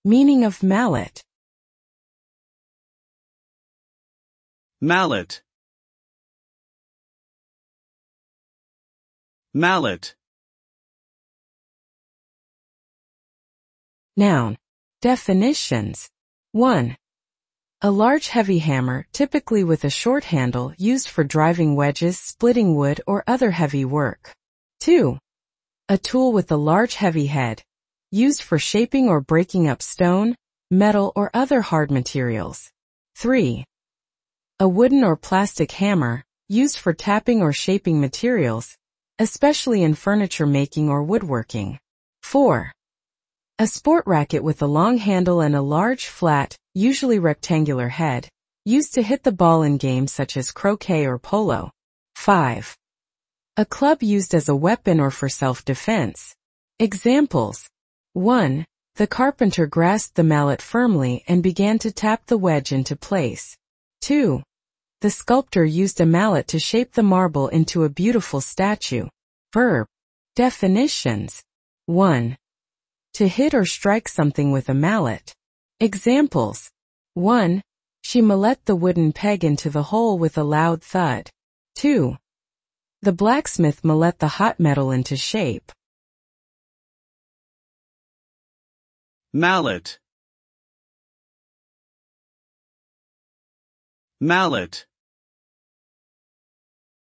Meaning of mallet. Mallet. Mallet. Noun. Definitions. 1. A large heavy hammer, typically with a short handle, used for driving wedges, splitting wood, or other heavy work. 2. A tool with a large heavy head, used for shaping or breaking up stone, metal, or other hard materials. 3. A wooden or plastic hammer, used for tapping or shaping materials, especially in furniture making or woodworking. 4. A sport racket with a long handle and a large, flat, usually rectangular head, used to hit the ball in games such as croquet or polo. 5. A club used as a weapon or for self-defense. Examples. 1. The carpenter grasped the mallet firmly and began to tap the wedge into place. 2. The sculptor used a mallet to shape the marble into a beautiful statue. Verb. Definitions. 1. To hit or strike something with a mallet. Examples. 1. She mallet the wooden peg into the hole with a loud thud. 2. The blacksmith mallet the hot metal into shape. Mallet. Mallet.